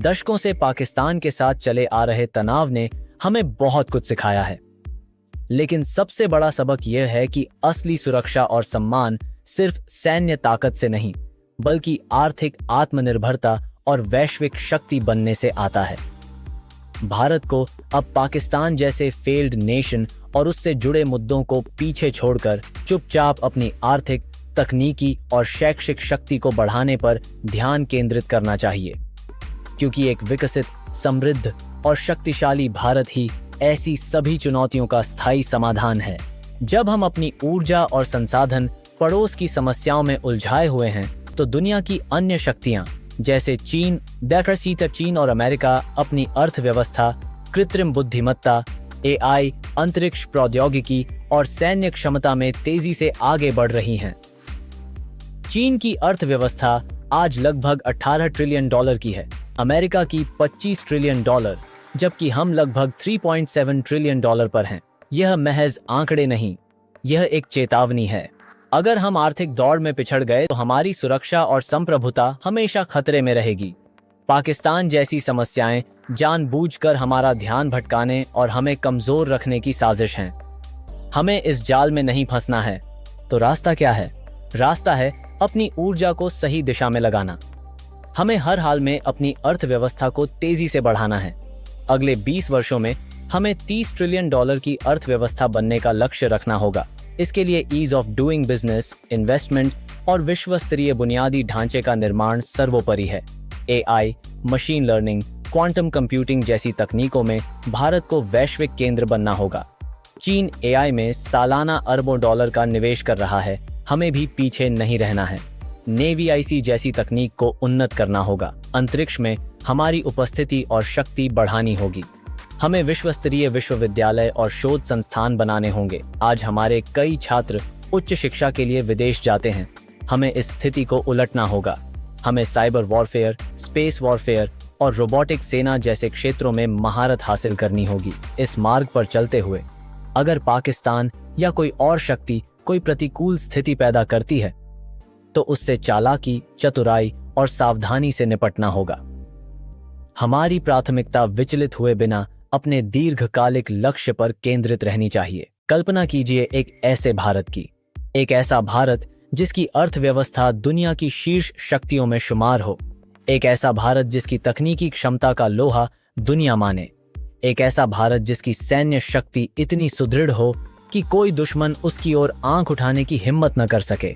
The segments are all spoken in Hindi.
दशकों से पाकिस्तान के साथ चले आ रहे तनाव ने हमें बहुत कुछ सिखाया है, लेकिन सबसे बड़ा सबक यह है कि असली सुरक्षा और सम्मान सिर्फ सैन्य ताकत से नहीं, बल्कि आर्थिक आत्मनिर्भरता और वैश्विक शक्ति बनने से आता है। भारत को अब पाकिस्तान जैसे फेल्ड नेशन और उससे जुड़े मुद्दों को पीछे छोड़कर चुपचाप अपनी आर्थिक, तकनीकी और शैक्षिक शक्ति को बढ़ाने पर ध्यान केंद्रित करना चाहिए, क्योंकि एक विकसित, समृद्ध और शक्तिशाली भारत ही ऐसी सभी चुनौतियों का स्थायी समाधान है। जब हम अपनी ऊर्जा और संसाधन पड़ोस की समस्याओं में उलझाए हुए हैं, तो दुनिया की अन्य शक्तियां जैसे चीन और अमेरिका अपनी अर्थव्यवस्था, कृत्रिम बुद्धिमत्ता, एआई, अंतरिक्ष प्रौद्योगिकी और सैन्य क्षमता में तेजी से आगे बढ़ रही हैं। चीन की अर्थव्यवस्था आज लगभग 18 ट्रिलियन डॉलर की है, अमेरिका की 25 ट्रिलियन डॉलर, जबकि हम लगभग 3.7 ट्रिलियन डॉलर पर हैं। यह महज आंकड़े नहीं, यह एक चेतावनी है। अगर हम आर्थिक दौड़ में पिछड़ गए तो हमारी सुरक्षा और संप्रभुता हमेशा खतरे में रहेगी। पाकिस्तान जैसी समस्याएं जानबूझकर हमारा ध्यान भटकाने और हमें कमजोर रखने की साजिश हैं। हमें इस जाल में नहीं फंसना है। तो रास्ता क्या है? रास्ता है अपनी ऊर्जा को सही दिशा में लगाना। हमें हर हाल में अपनी अर्थव्यवस्था को तेजी से बढ़ाना है। अगले 20 वर्षों में हमें 30 ट्रिलियन डॉलर की अर्थव्यवस्था बनने का लक्ष्य रखना होगा। इसके लिए ease of doing business, investment और विश्व स्तरीय बुनियादी ढांचे का निर्माण सर्वोपरि है। AI, machine learning, quantum computing जैसी तकनीकों में भारत को वैश्विक केंद्र बनना होगा। चीन एआई में सालाना अरबों डॉलर का निवेश कर रहा है, हमें भी पीछे नहीं रहना है। नेवी आईसी जैसी तकनीक को उन्नत करना होगा। अंतरिक्ष में हमारी उपस्थिति और शक्ति बढ़ानी होगी। हमें विश्व स्तरीय विश्वविद्यालय और शोध संस्थान बनाने होंगे। आज हमारे कई छात्र उच्च शिक्षा के लिए विदेश जाते हैं। हमें इस स्थिति को उलटना होगा। हमें साइबर वॉरफेयर, स्पेस वॉरफेयर और रोबोटिक सेना जैसे क्षेत्रों में महारत हासिल करनी होगी। इस मार्ग पर चलते हुए अगर पाकिस्तान या कोई और शक्ति कोई प्रतिकूल स्थिति पैदा करती है, तो उससे चालाकी, चतुराई और सावधानी से निपटना होगा। हमारी प्राथमिकता विचलित हुए बिना अपने दीर्घकालिक लक्ष्य पर केंद्रित रहनी चाहिए। कल्पना कीजिए एक ऐसे भारत की, एक ऐसा भारत जिसकी अर्थव्यवस्था दुनिया की शीर्ष शक्तियों में शुमार हो, एक ऐसा भारत जिसकी तकनीकी क्षमता का लोहा दुनिया माने, एक ऐसा भारत जिसकी सैन्य शक्ति इतनी सुदृढ़ हो कि कोई दुश्मन उसकी ओर आंख उठाने की हिम्मत न कर सके।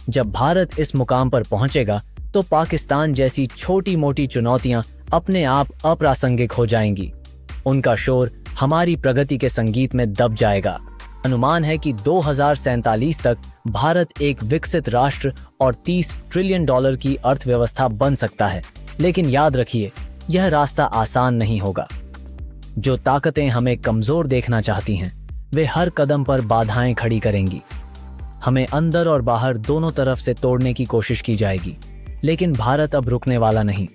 जब भारत इस मुकाम पर पहुंचेगा, तो पाकिस्तान जैसी छोटी मोटी चुनौतियां अपने आप अप्रासंगिक हो जाएंगी। उनका शोर हमारी प्रगति के संगीत में दब जाएगा। अनुमान है कि 2047 तक भारत एक विकसित राष्ट्र और 30 ट्रिलियन डॉलर की अर्थव्यवस्था बन सकता है। लेकिन याद रखिए, यह रास्ता आसान नहीं होगा। जो ताकतें हमें कमजोर देखना चाहती हैं, वे हर कदम पर बाधाएं खड़ी करेंगी। हमें अंदर और बाहर दोनों तरफ से तोड़ने की कोशिश की जाएगी। लेकिन भारत अब रुकने वाला नहीं,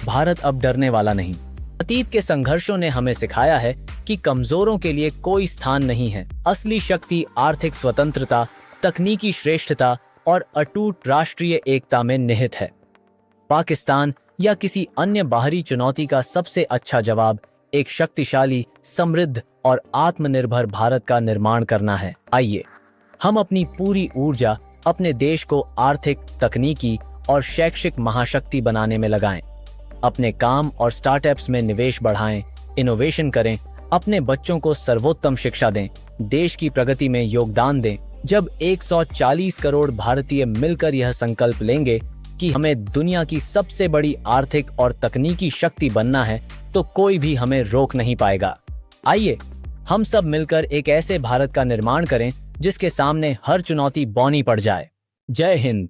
भारत अब डरने वाला नहीं। अतीत के संघर्षों ने हमें सिखाया है कि कमजोरों के लिए कोई स्थान नहीं है। असली शक्ति आर्थिक स्वतंत्रता, तकनीकी श्रेष्ठता और अटूट राष्ट्रीय एकता में निहित है। पाकिस्तान या किसी अन्य बाहरी चुनौती का सबसे अच्छा जवाब एक शक्तिशाली, समृद्ध और आत्मनिर्भर भारत का निर्माण करना है। आइए हम अपनी पूरी ऊर्जा अपने देश को आर्थिक, तकनीकी और शैक्षिक महाशक्ति बनाने में लगाएं। अपने काम और स्टार्टअप्स में निवेश बढ़ाएं, इनोवेशन करें, अपने बच्चों को सर्वोत्तम शिक्षा दें, देश की प्रगति में योगदान दें। जब 140 करोड़ भारतीय मिलकर यह संकल्प लेंगे कि हमें दुनिया की सबसे बड़ी आर्थिक और तकनीकी शक्ति बनना है, तो कोई भी हमें रोक नहीं पाएगा। आइए हम सब मिलकर एक ऐसे भारत का निर्माण करें जिसके सामने हर चुनौती बौनी पड़ जाए। जय हिंद।